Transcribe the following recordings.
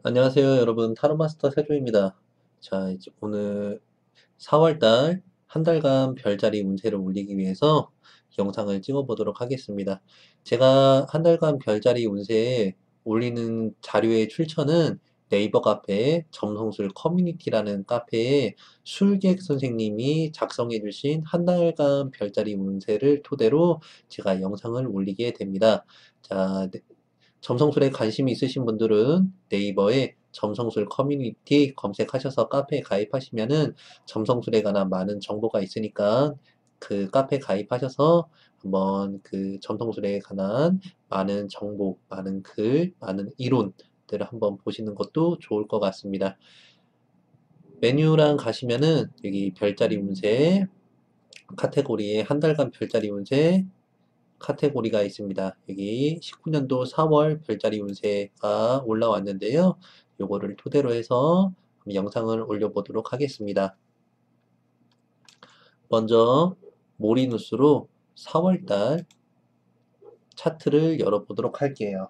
안녕하세요, 여러분. 타로마스터 세조입니다. 자, 이제 오늘 4월달 한 달간 별자리 운세를 올리기 위해서 영상을 찍어 보도록 하겠습니다. 제가 한 달간 별자리 운세 올리는 자료의 출처는 네이버 카페 점성술 커뮤니티라는 카페에 술객 선생님이 작성해 주신 한 달간 별자리 운세를 토대로 제가 영상을 올리게 됩니다. 자, 점성술에 관심이 있으신 분들은 네이버에 점성술 커뮤니티 검색하셔서 카페에 가입하시면은 점성술에 관한 많은 정보가 있으니까 그 카페 가입하셔서 한번 그 점성술에 관한 많은 정보, 많은 글, 많은 이론들을 한번 보시는 것도 좋을 것 같습니다. 메뉴랑 가시면은 여기 별자리 운세 카테고리에 한 달간 별자리 운세 카테고리가 있습니다. 여기 19년도 4월 별자리 운세가 올라왔는데요. 요거를 토대로 해서 영상을 올려보도록 하겠습니다. 먼저 모리누스로 4월달 차트를 열어보도록 할게요.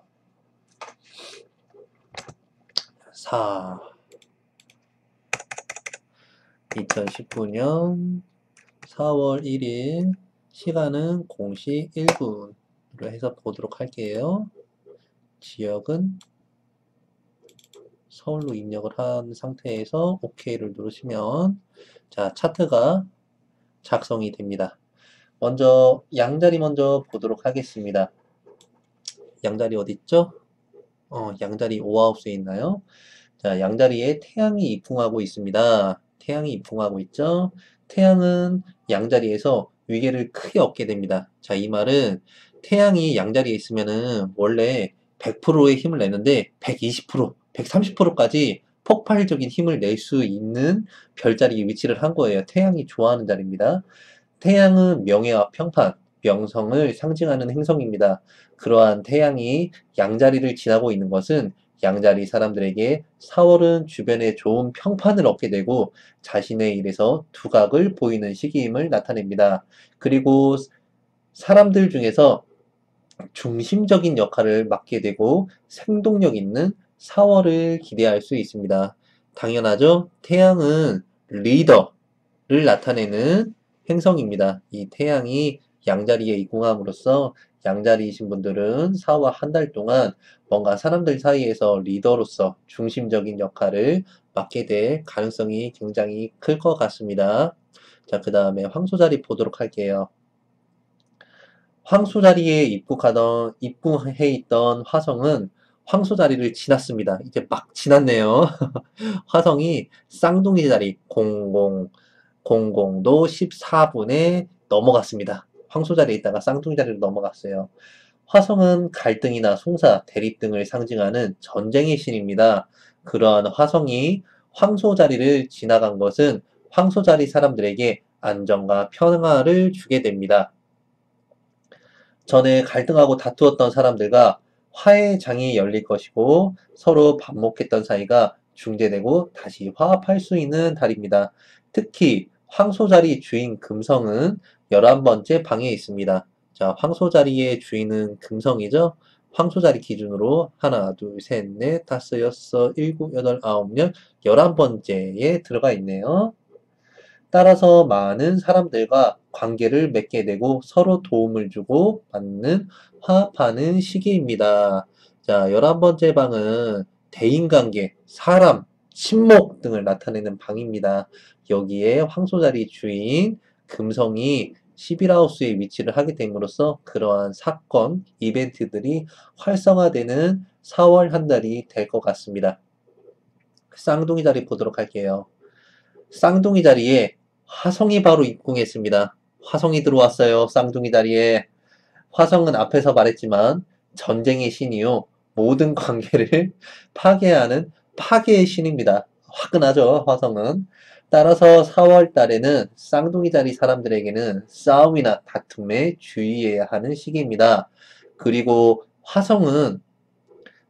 4 2019년 4월 1일 시간은 0시 1분으로 해서 보도록 할게요. 지역은 서울로 입력을 한 상태에서 OK를 누르시면 자, 차트가 작성이 됩니다. 먼저 양자리 먼저 보도록 하겠습니다. 양자리 어디 있죠? 양자리 5하우스에 있나요? 자, 양자리에 태양이 입궁하고 있습니다. 태양이 입궁하고 있죠? 태양은 양자리에서 위계를 크게 얻게 됩니다. 자, 이 말은 태양이 양자리에 있으면은 원래 100%의 힘을 내는데 120%, 130%까지 폭발적인 힘을 낼 수 있는 별자리에 위치를 한 거예요. 태양이 좋아하는 자리입니다. 태양은 명예와 평판, 명성을 상징하는 행성입니다. 그러한 태양이 양자리를 지나고 있는 것은 양자리 사람들에게 4월은 주변에 좋은 평판을 얻게 되고 자신의 일에서 두각을 보이는 시기임을 나타냅니다. 그리고 사람들 중에서 중심적인 역할을 맡게 되고 생동력 있는 4월을 기대할 수 있습니다. 당연하죠? 태양은 리더를 나타내는 행성입니다. 이 태양이 양자리에 입궁함으로써 양자리이신 분들은 4와 한 달 동안 뭔가 사람들 사이에서 리더로서 중심적인 역할을 맡게 될 가능성이 굉장히 클 것 같습니다. 자, 그 다음에 황소자리 보도록 할게요. 황소 자리에 입궁해 있던 화성은 황소 자리를 지났습니다. 이제 막 지났네요. 화성이 쌍둥이 자리 00도 14분에 넘어갔습니다. 황소 자리에 있다가 쌍둥이 자리로 넘어갔어요. 화성은 갈등이나 송사, 대립 등을 상징하는 전쟁의 신입니다. 그러한 화성이 황소 자리를 지나간 것은 황소 자리 사람들에게 안정과 평화를 주게 됩니다. 전에 갈등하고 다투었던 사람들과 화해의 장이 열릴 것이고 서로 반목했던 사이가 중재되고 다시 화합할 수 있는 달입니다. 특히 황소자리 주인 금성은 11번째 방에 있습니다. 자, 황소자리의 주인은 금성이죠. 황소자리 기준으로 하나, 둘, 셋, 넷, 다섯, 여섯, 일곱, 여덟, 아홉, 열, 11번째에 들어가 있네요. 따라서 많은 사람들과 관계를 맺게 되고 서로 도움을 주고 받는 화합하는 시기입니다. 자, 11번째 방은 대인관계, 사람, 친목 등을 나타내는 방입니다. 여기에 황소자리 주인 금성이 11하우스에 위치를 하게 됨으로써 그러한 사건, 이벤트들이 활성화되는 4월 한 달이 될 것 같습니다. 쌍둥이 자리 보도록 할게요. 쌍둥이 자리에 화성이 바로 입궁했습니다. 화성이 들어왔어요. 쌍둥이 자리에. 화성은 앞에서 말했지만 전쟁의 신이요. 모든 관계를 파괴하는 파괴의 신입니다. 화끈하죠, 화성은. 따라서 4월 달에는 쌍둥이 자리 사람들에게는 싸움이나 다툼에 주의해야 하는 시기입니다. 그리고 화성은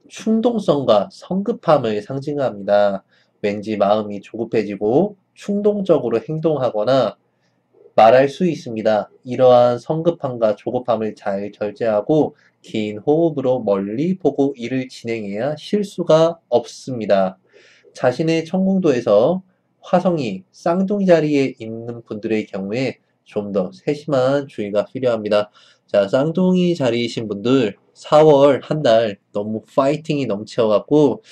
충동성과 성급함을 상징합니다. 왠지 마음이 조급해지고 충동적으로 행동하거나 말할 수 있습니다. 이러한 성급함과 조급함을 잘 절제하고 긴 호흡으로 멀리 보고 일을 진행해야 실수가 없습니다. 자신의 천공도에서 화성이 쌍둥이 자리에 있는 분들의 경우에 좀 더 세심한 주의가 필요합니다. 자, 쌍둥이 자리이신 분들 4월 한 달 너무 파이팅이 넘쳐갖고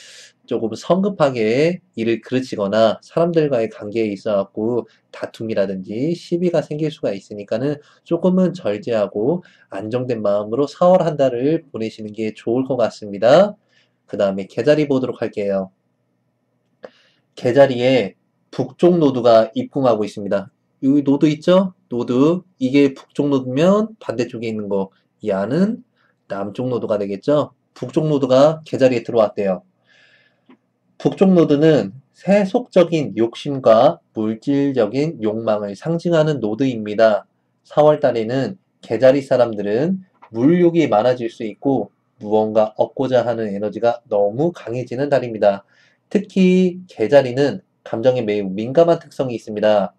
조금 성급하게 일을 그르치거나 사람들과의 관계에 있어갖고 다툼이라든지 시비가 생길 수가 있으니까는 조금은 절제하고 안정된 마음으로 4월 한 달을 보내시는 게 좋을 것 같습니다. 그 다음에 계자리 보도록 할게요. 계자리에 북쪽 노드가 입궁하고 있습니다. 여기 노드 있죠? 노드. 이게 북쪽 노드면 반대쪽에 있는 거. 이 안은 남쪽 노드가 되겠죠? 북쪽 노드가 계자리에 들어왔대요. 북쪽 노드는 세속적인 욕심과 물질적인 욕망을 상징하는 노드입니다. 4월 달에는 계자리 사람들은 물욕이 많아질 수 있고 무언가 얻고자 하는 에너지가 너무 강해지는 달입니다. 특히 계자리는 감정에 매우 민감한 특성이 있습니다.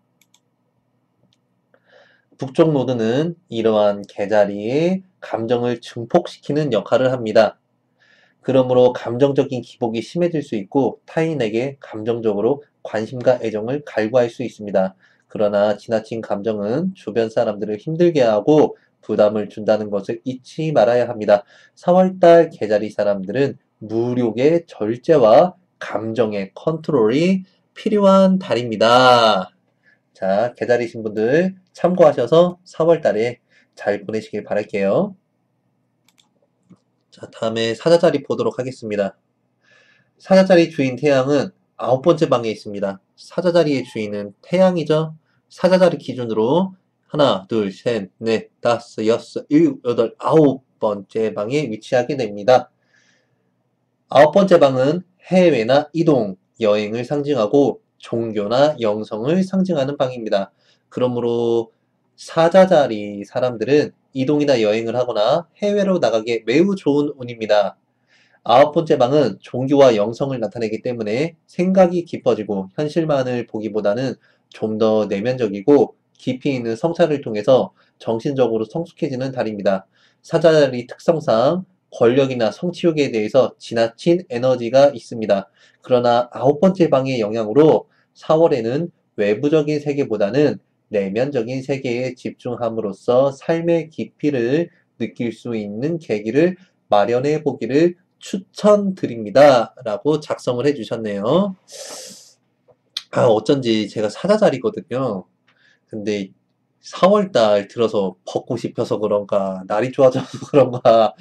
북쪽 노드는 이러한 계자리의 감정을 증폭시키는 역할을 합니다. 그러므로 감정적인 기복이 심해질 수 있고 타인에게 감정적으로 관심과 애정을 갈구할 수 있습니다. 그러나 지나친 감정은 주변 사람들을 힘들게 하고 부담을 준다는 것을 잊지 말아야 합니다. 4월달 계자리 사람들은 무력의 절제와 감정의 컨트롤이 필요한 달입니다. 자, 계자리신 분들 참고하셔서 4월달에 잘 보내시길 바랄게요. 자, 다음에 사자자리 보도록 하겠습니다. 사자자리 주인 태양은 9번째 방에 있습니다. 사자자리의 주인은 태양이죠. 사자자리 기준으로 하나, 둘, 셋, 넷, 다섯, 여섯, 일곱, 여덟, 9번째 방에 위치하게 됩니다. 9번째 방은 해외나 이동, 여행을 상징하고 종교나 영성을 상징하는 방입니다. 그러므로 사자자리 사람들은 이동이나 여행을 하거나 해외로 나가기에 매우 좋은 운입니다. 9번째 방은 종교와 영성을 나타내기 때문에 생각이 깊어지고 현실만을 보기보다는 좀 더 내면적이고 깊이 있는 성찰을 통해서 정신적으로 성숙해지는 달입니다. 사자자리 특성상 권력이나 성취욕에 대해서 지나친 에너지가 있습니다. 그러나 9번째 방의 영향으로 4월에는 외부적인 세계보다는 내면적인 세계에 집중함으로써 삶의 깊이를 느낄 수 있는 계기를 마련해 보기를 추천드립니다. 라고 작성을 해주셨네요. 아, 어쩐지 제가 사자자리거든요. 근데 4월달 들어서 벗고 싶어서 그런가, 날이 좋아져서 그런가,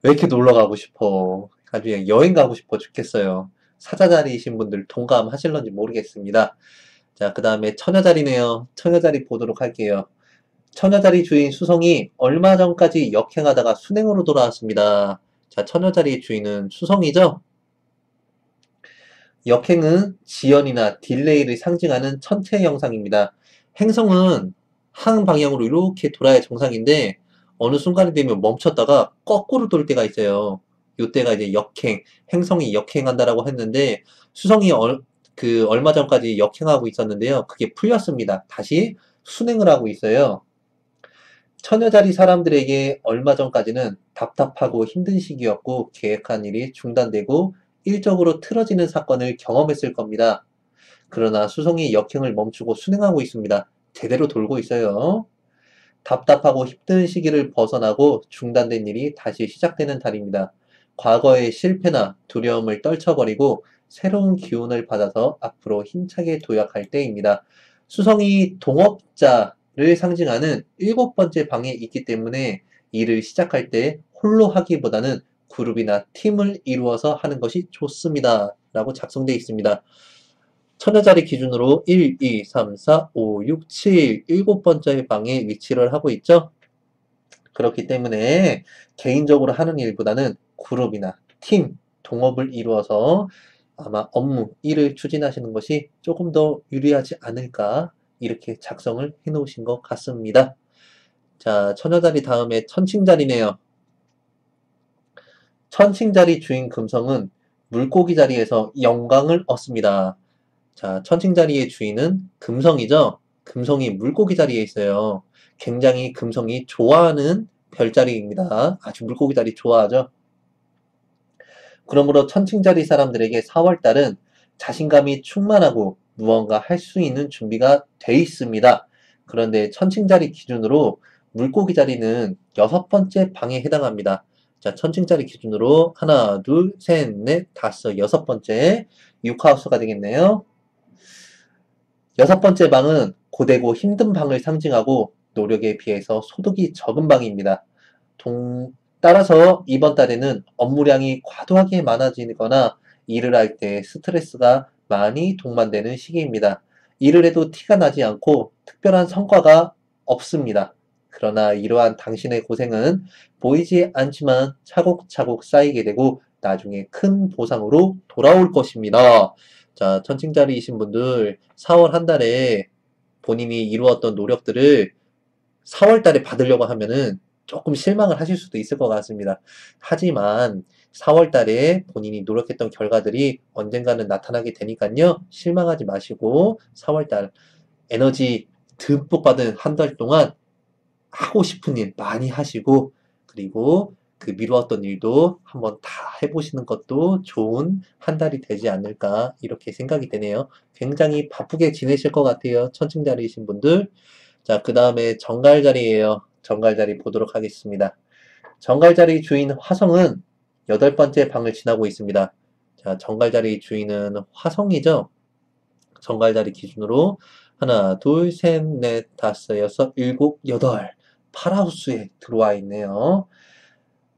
왜 이렇게 놀러 가고 싶어. 아주 그냥 여행 가고 싶어 죽겠어요. 사자자리이신 분들 동감하실런지 모르겠습니다. 자, 그 다음에 처녀자리네요. 처녀자리 보도록 할게요. 처녀자리 주인 수성이 얼마 전까지 역행하다가 순행으로 돌아왔습니다. 자, 처녀자리의 주인은 수성이죠? 역행은 지연이나 딜레이를 상징하는 천체 형상입니다. 행성은 한 방향으로 이렇게 돌아야 정상인데 어느 순간이 되면 멈췄다가 거꾸로 돌 때가 있어요. 요때가 이제 역행, 행성이 역행한다라고 했는데 수성이 얼마 전까지 역행하고 있었는데요. 그게 풀렸습니다. 다시 순행을 하고 있어요. 처녀자리 사람들에게 얼마 전까지는 답답하고 힘든 시기였고 계획한 일이 중단되고 일적으로 틀어지는 사건을 경험했을 겁니다. 그러나 수성이 역행을 멈추고 순행하고 있습니다. 제대로 돌고 있어요. 답답하고 힘든 시기를 벗어나고 중단된 일이 다시 시작되는 달입니다. 과거의 실패나 두려움을 떨쳐버리고 새로운 기운을 받아서 앞으로 힘차게 도약할 때입니다. 수성이 동업자를 상징하는 7번째 방에 있기 때문에 일을 시작할 때 홀로 하기보다는 그룹이나 팀을 이루어서 하는 것이 좋습니다. 라고 작성되어 있습니다. 처녀자리 기준으로 1, 2, 3, 4, 5, 6, 7, 7번째 방에 위치를 하고 있죠. 그렇기 때문에 개인적으로 하는 일보다는 그룹이나 팀, 동업을 이루어서 아마 업무, 일을 추진하시는 것이 조금 더 유리하지 않을까 이렇게 작성을 해 놓으신 것 같습니다. 자, 처녀자리 다음에 천칭자리네요. 천칭자리 주인 금성은 물고기 자리에서 영광을 얻습니다. 자, 천칭자리의 주인은 금성이죠. 금성이 물고기 자리에 있어요. 굉장히 금성이 좋아하는 별자리입니다. 아주 물고기 자리 좋아하죠. 그러므로 천칭자리 사람들에게 4월달은 자신감이 충만하고 무언가 할 수 있는 준비가 돼 있습니다. 그런데 천칭자리 기준으로 물고기 자리는 6번째 방에 해당합니다. 자, 천칭자리 기준으로 하나, 둘, 셋, 넷, 다섯, 6번째 6하우스가 되겠네요. 6번째 방은 고되고 힘든 방을 상징하고 노력에 비해서 소득이 적은 방입니다. 따라서 이번 달에는 업무량이 과도하게 많아지거나 일을 할 때 스트레스가 많이 동반되는 시기입니다. 일을 해도 티가 나지 않고 특별한 성과가 없습니다. 그러나 이러한 당신의 고생은 보이지 않지만 차곡차곡 쌓이게 되고 나중에 큰 보상으로 돌아올 것입니다. 자, 천칭자리이신 분들 4월 한 달에 본인이 이루었던 노력들을 4월 달에 받으려고 하면은 조금 실망을 하실 수도 있을 것 같습니다. 하지만 4월 달에 본인이 노력했던 결과들이 언젠가는 나타나게 되니까요. 실망하지 마시고 4월 달 에너지 듬뿍 받은 한 달 동안 하고 싶은 일 많이 하시고 그리고 그 미루었던 일도 한번 다 해보시는 것도 좋은 한 달이 되지 않을까 이렇게 생각이 되네요. 굉장히 바쁘게 지내실 것 같아요. 천칭자리이신 분들. 자, 그 다음에 정갈자리예요. 정갈자리 보도록 하겠습니다. 정갈자리 주인 화성은 8번째 방을 지나고 있습니다. 자, 정갈자리 주인은 화성이죠. 정갈자리 기준으로 하나, 둘, 셋, 넷, 다섯, 여섯, 일곱, 여덟. 8하우스에 들어와 있네요.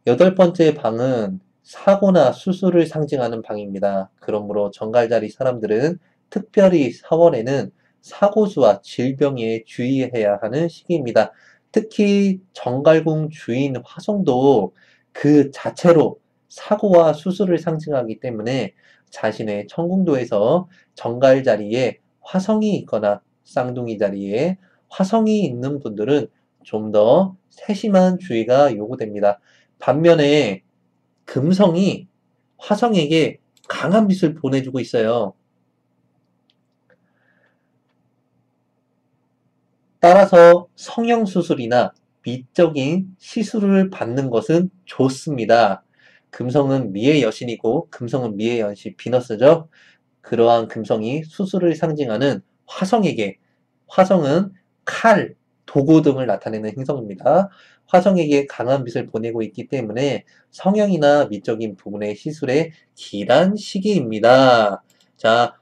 8번째 방은 사고나 수술을 상징하는 방입니다. 그러므로 정갈자리 사람들은 특별히 4월에는 사고수와 질병에 주의해야 하는 시기입니다. 특히 정갈궁 주인 화성도 그 자체로 사고와 수술을 상징하기 때문에 자신의 천궁도에서 정갈 자리에 화성이 있거나 쌍둥이 자리에 화성이 있는 분들은 좀 더 세심한 주의가 요구됩니다. 반면에 금성이 화성에게 강한 빛을 보내주고 있어요. 따라서 성형수술이나 미적인 시술을 받는 것은 좋습니다. 금성은 미의 여신이고 금성은 미의 연신 비너스죠. 그러한 금성이 수술을 상징하는 화성에게 화성은 칼, 도구 등을 나타내는 행성입니다. 화성에게 강한 빛을 보내고 있기 때문에 성형이나 미적인 부분의 시술에 길한 시기입니다. 자,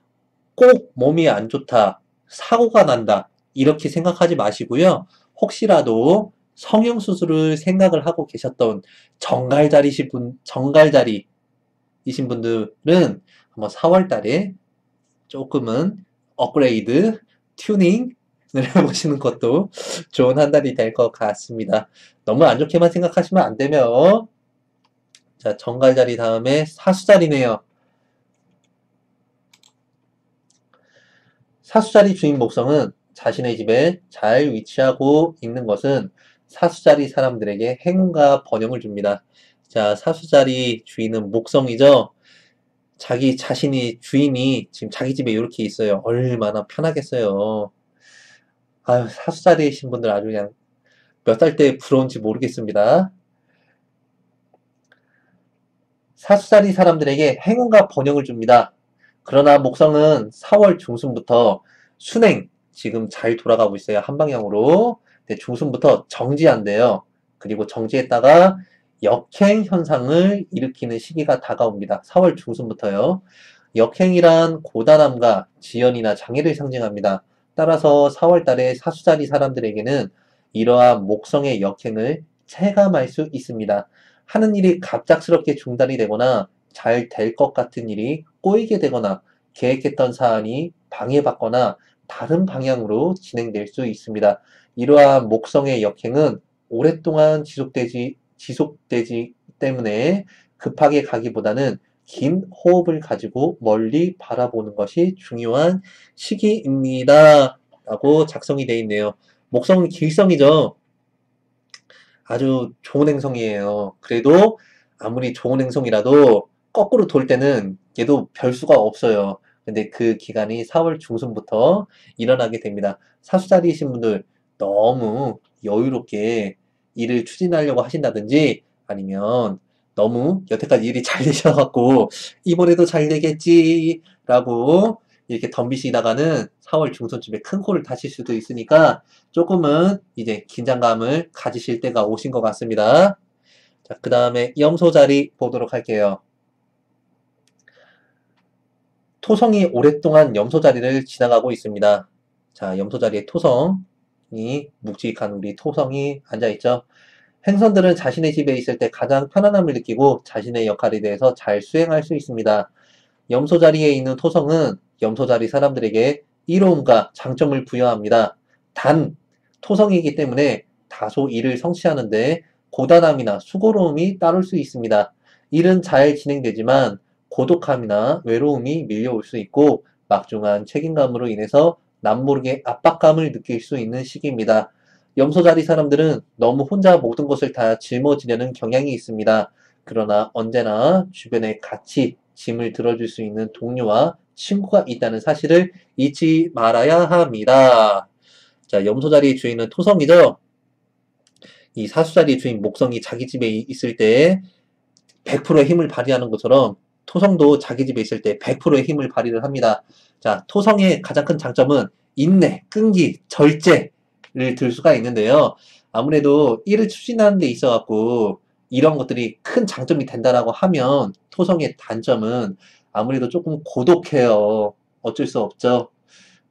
꼭 몸이 안 좋다, 사고가 난다, 이렇게 생각하지 마시고요. 혹시라도 성형수술을 생각을 하고 계셨던 정갈자리이신 분들은 한번 4월 달에 조금은 업그레이드, 튜닝을 해보시는 것도 좋은 한 달이 될 것 같습니다. 너무 안 좋게만 생각하시면 안 되며, 자, 정갈자리 다음에 사수자리네요. 사수자리 주인 목성은 자신의 집에 잘 위치하고 있는 것은 사수자리 사람들에게 행운과 번영을 줍니다. 자, 사수자리 주인은 목성이죠. 자기 자신이 주인이 지금 자기 집에 이렇게 있어요. 얼마나 편하겠어요. 아유, 사수자리이신 분들 아주 그냥 몇 살 때 부러운지 모르겠습니다. 사수자리 사람들에게 행운과 번영을 줍니다. 그러나 목성은 4월 중순부터 순행, 지금 잘 돌아가고 있어요. 한 방향으로. 근데 중순부터 정지한대요. 그리고 정지했다가 역행 현상을 일으키는 시기가 다가옵니다. 4월 중순부터요. 역행이란 고단함과 지연이나 장애를 상징합니다. 따라서 4월 달에 사수자리 사람들에게는 이러한 목성의 역행을 체감할 수 있습니다. 하는 일이 갑작스럽게 중단이 되거나 잘 될 것 같은 일이 꼬이게 되거나 계획했던 사안이 방해받거나 다른 방향으로 진행될 수 있습니다. 이러한 목성의 역행은 오랫동안 지속되지 때문에 급하게 가기보다는 긴 호흡을 가지고 멀리 바라보는 것이 중요한 시기입니다. 라고 작성이 되어 있네요. 목성은 길성이죠. 아주 좋은 행성이에요. 그래도 아무리 좋은 행성이라도 거꾸로 돌 때는 얘도 별 수가 없어요. 근데 그 기간이 4월 중순부터 일어나게 됩니다. 사수자리이신 분들 너무 여유롭게 일을 추진하려고 하신다든지 아니면 너무 여태까지 일이 잘 되셔갖고 이번에도 잘 되겠지라고 이렇게 덤비시다가는 4월 중순쯤에 큰 코를 다칠 수도 있으니까 조금은 이제 긴장감을 가지실 때가 오신 것 같습니다. 자, 그 다음에 염소 자리 보도록 할게요. 토성이 오랫동안 염소 자리를 지나가고 있습니다. 자, 염소 자리에 토성이 묵직한 우리 토성이 앉아있죠. 행선들은 자신의 집에 있을 때 가장 편안함을 느끼고 자신의 역할에 대해서 잘 수행할 수 있습니다. 염소 자리에 있는 토성은 염소 자리 사람들에게 이로움과 장점을 부여합니다. 단, 토성이기 때문에 다소 일을 성취하는데 고단함이나 수고로움이 따를 수 있습니다. 일은 잘 진행되지만 고독함이나 외로움이 밀려올 수 있고 막중한 책임감으로 인해서 남모르게 압박감을 느낄 수 있는 시기입니다. 염소 자리 사람들은 너무 혼자 모든 것을 다 짊어지려는 경향이 있습니다. 그러나 언제나 주변에 같이 짐을 들어줄 수 있는 동료와 친구가 있다는 사실을 잊지 말아야 합니다. 자, 염소 자리의 주인은 토성이죠? 이 사수 자리의 주인 목성이 자기 집에 있을 때 100%의 힘을 발휘하는 것처럼 토성도 자기 집에 있을 때 100%의 힘을 발휘를 합니다. 자, 토성의 가장 큰 장점은 인내, 끈기, 절제를 들 수가 있는데요. 아무래도 일을 추진하는 데 있어 갖고 이런 것들이 큰 장점이 된다라고 하면 토성의 단점은 아무래도 조금 고독해요. 어쩔 수 없죠.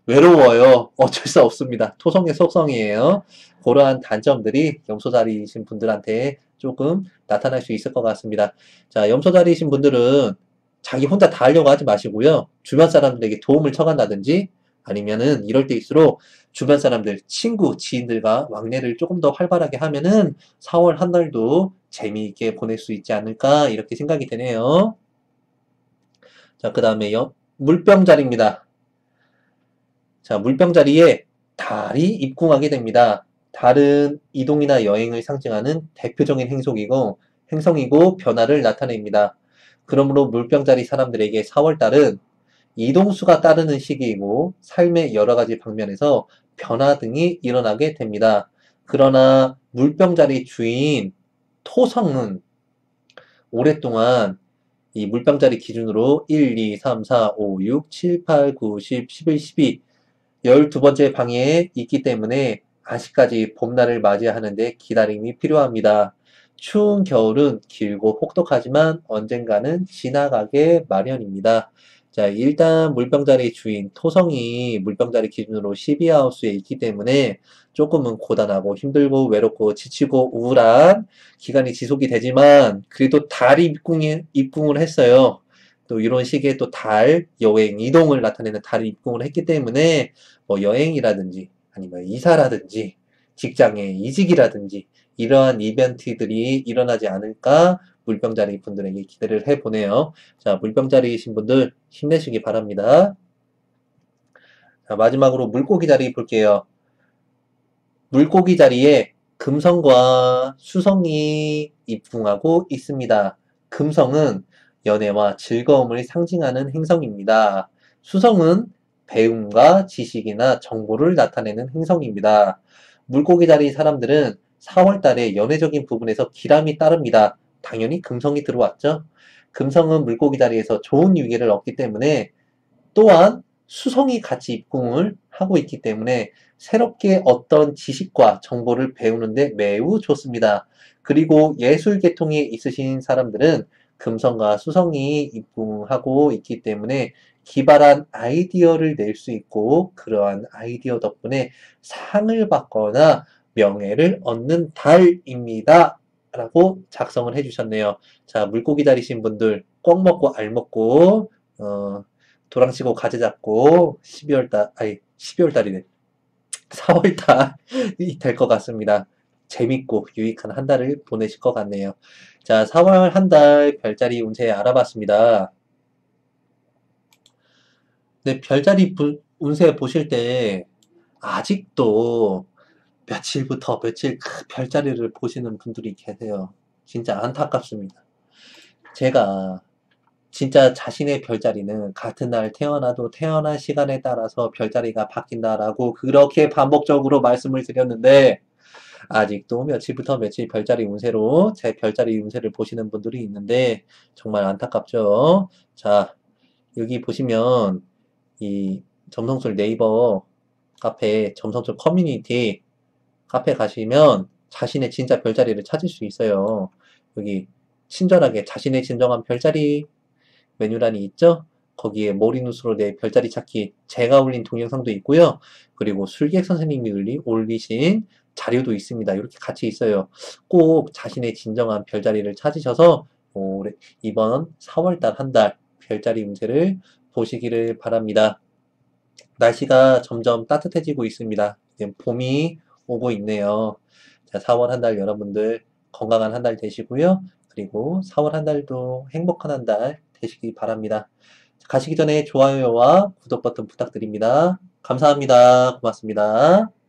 외로워요. 어쩔 수 없습니다. 토성의 속성이에요. 그러한 단점들이 염소자리이신 분들한테 조금 나타날 수 있을 것 같습니다. 자, 염소자리이신 분들은 자기 혼자 다 하려고 하지 마시고요. 주변 사람들에게 도움을 청한다든지 아니면은 이럴 때일수록 주변 사람들, 친구, 지인들과 왕래를 조금 더 활발하게 하면은 4월 한 달도 재미있게 보낼 수 있지 않을까 이렇게 생각이 되네요. 자, 그 다음에 물병자리입니다. 자, 물병자리에 달이 입궁하게 됩니다. 달은 이동이나 여행을 상징하는 대표적인 행성이고 변화를 나타냅니다. 그러므로 물병자리 사람들에게 4월달은 이동수가 따르는 시기이고 삶의 여러 가지 방면에서 변화 등이 일어나게 됩니다. 그러나 물병자리 주인 토성은 오랫동안 이 물병자리 기준으로 1, 2, 3, 4, 5, 6, 7, 8, 9, 10, 11, 12 12번째 방에 있기 때문에 아직까지 봄날을 맞이하는데 기다림이 필요합니다. 추운 겨울은 길고 혹독하지만 언젠가는 지나가게 마련입니다. 자, 일단 물병자리 주인 토성이 물병자리 기준으로 12하우스에 있기 때문에 조금은 고단하고 힘들고 외롭고 지치고 우울한 기간이 지속이 되지만 그래도 달이 입궁을 했어요. 또 이런 시기에 또 달, 여행, 이동을 나타내는 달이 입궁을 했기 때문에 뭐 여행이라든지 아니면 이사라든지 직장의 이직이라든지 이러한 이벤트들이 일어나지 않을까 물병자리 분들에게 기대를 해보네요. 자, 물병자리이신 분들 힘내시기 바랍니다. 자, 마지막으로 물고기 자리 볼게요. 물고기 자리에 금성과 수성이 입궁하고 있습니다. 금성은 연애와 즐거움을 상징하는 행성입니다. 수성은 배움과 지식이나 정보를 나타내는 행성입니다. 물고기 자리 사람들은 4월 달에 연애적인 부분에서 기람이 따릅니다. 당연히 금성이 들어왔죠. 금성은 물고기 자리에서 좋은 유익을 얻기 때문에 또한 수성이 같이 입궁을 하고 있기 때문에 새롭게 어떤 지식과 정보를 배우는데 매우 좋습니다. 그리고 예술 계통에 있으신 사람들은 금성과 수성이 입궁하고 있기 때문에 기발한 아이디어를 낼 수 있고 그러한 아이디어 덕분에 상을 받거나 명예를 얻는 달입니다. 라고 작성을 해주셨네요. 자, 물고기 달이신 분들 꼭 먹고 알 먹고 도랑치고 가지 잡고 12월 달이네. 4월 달이 될 것 같습니다. 재밌고 유익한 한 달을 보내실 것 같네요. 자, 4월 한 달 별자리 운세 알아봤습니다. 근데 별자리 운세 보실 때 아직도 며칠부터 며칠 별자리를 보시는 분들이 계세요. 진짜 안타깝습니다. 제가 진짜 자신의 별자리는 같은 날 태어나도 태어난 시간에 따라서 별자리가 바뀐다라고 그렇게 반복적으로 말씀을 드렸는데 아직도 며칠부터 며칠 별자리 운세로 제 별자리 운세를 보시는 분들이 있는데 정말 안타깝죠. 자, 여기 보시면 이 점성술 네이버 카페 점성술 커뮤니티 카페 가시면 자신의 진짜 별자리를 찾을 수 있어요. 여기 친절하게 자신의 진정한 별자리 메뉴란이 있죠? 거기에 머리누수로 내 별자리 찾기 제가 올린 동영상도 있고요. 그리고 술객 선생님이 올리신 자료도 있습니다. 이렇게 같이 있어요. 꼭 자신의 진정한 별자리를 찾으셔서 올해 이번 4월달 한 달 별자리 운세를 보시기를 바랍니다. 날씨가 점점 따뜻해지고 있습니다. 이제 봄이 오고 있네요. 자, 4월 한 달 여러분들 건강한 한 달 되시고요. 그리고 4월 한 달도 행복한 한 달 되시기 바랍니다. 가시기 전에 좋아요와 구독 버튼 부탁드립니다. 감사합니다. 고맙습니다.